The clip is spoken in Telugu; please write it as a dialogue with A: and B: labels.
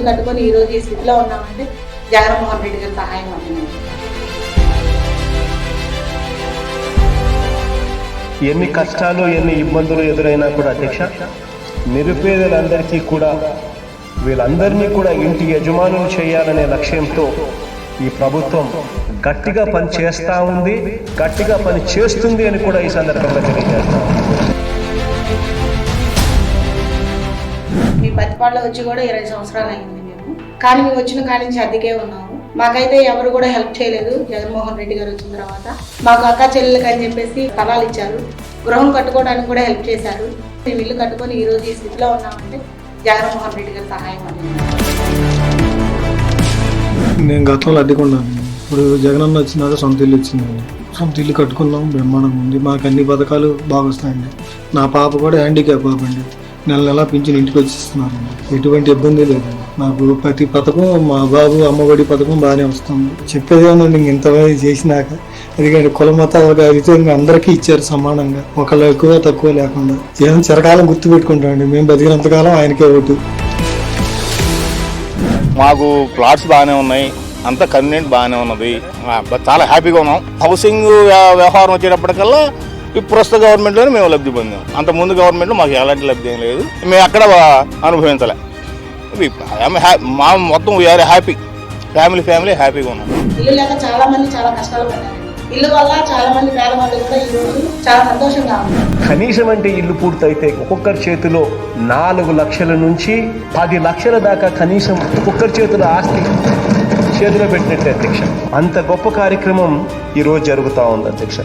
A: కట్టుకొని ఈ రోజు ఈ స్థితిలో ఉన్నామంటే జగన్మోహన్ రెడ్డి గారి సహాయం వల్ల.
B: ఎన్ని కష్టాలు ఎన్ని ఇబ్బందులు ఎదురైనా కూడా అధ్యక్ష, నిరుపేదలందరికీ కూడా వీళ్ళందరినీ కూడా ఇంటి యజమానులు చేయాలనే లక్ష్యంతో ఈ ప్రభుత్వం గట్టిగా పని చేస్తూ ఉంది, గట్టిగా పని చేస్తుంది అని కూడా ఈ సందర్భంగా తెలియజేస్తాం.
A: మీ పత్తిపాడులో వచ్చి కూడా 20 సంవత్సరాలు అయింది మేము, కానీ మేము వచ్చిన కాడి నుంచి అద్దెకే ఉన్నాము. మాకైతే ఎవరు కూడా హెల్ప్ చేయలేదు. జగన్మోహన్ రెడ్డి గారు వచ్చిన తర్వాత మాకు అక్క చెల్లెలకి అని చెప్పేసి స్థలాలు ఇచ్చారు, గృహం కట్టుకోవడానికి కూడా హెల్ప్ చేశారు. మేము ఇల్లు కట్టుకొని ఈ రోజు ఈ స్థితిలో ఉన్నామంటే జగన్మోహన్ రెడ్డి గారి సహాయం వల్ల.
C: నేను గతంలో అడ్డుకున్నాను, ఇప్పుడు జగనన్న వచ్చినాక సొంత ఇల్లు వచ్చిందండి. సొంత ఇల్లు కట్టుకున్నాం, బ్రహ్మాండంగా ఉంది. మాకు అన్ని పథకాలు బాగా వస్తాయండి. నా పాప కూడా హ్యాండిక్యాప్ పాప అండి, నెల నెల పింఛన్ ఇంటికి వచ్చిస్తున్నారండి. ఎటువంటి ఇబ్బంది లేదండి. నాకు ప్రతి పథకం, మా బాబు అమ్మఒడి పథకం బాగానే వస్తుంది. చెప్పేదేమోనండి, ఇంతమంది చేసినాక ఎందుకంటే కుల మతాలకు అతీతంగా అందరికీ ఇచ్చారు సమానంగా, ఒకళ్ళు ఎక్కువ తక్కువ లేకుండా. ఏం చిరకాలం గుర్తు పెట్టుకుంటామండి, మేము బతికినంతకాలం ఆయనకే ఓటు.
D: మాకు ప్లాట్స్ బాగానే ఉన్నాయి, అంతా కన్వీనియంట్ బాగానే ఉన్నది, చాలా హ్యాపీగా ఉన్నాం. హౌసింగ్ వ్యవహారం వచ్చేటప్పటికల్లా ఈ ప్రస్తుత గవర్నమెంట్లోనే మేము లబ్ధి పొందాం. అంత ముందు గవర్నమెంట్లో మాకు ఎలాంటి లబ్ధి ఏం లేదు, మేము ఎక్కడ అనుభవించలే. మా మొత్తం వీఆర్ హ్యాపీ, ఫ్యామిలీ హ్యాపీగా ఉన్నాం.
A: ఇల్లు లేక చాలా మంది చాలా కష్టాలు పడ్డారు. ఇల్లు వల్ల చాలా మంది పేదవాళ్ళు కూడా ఈ రోజు చాలా సంతోషంగా ఉన్నారు.
B: కనీసం అంటే ఇల్లు పూర్తయితే ఒక్కొక్కరి చేతిలో 4 లక్షల నుంచి 10 లక్షల దాకా కనీసం ఒక్కొక్కరి చేతిలో ఆస్తి చేతిలో పెట్టినట్టే అధ్యక్ష. అంత గొప్ప కార్యక్రమం ఈరోజు జరుగుతూ ఉంది అధ్యక్ష.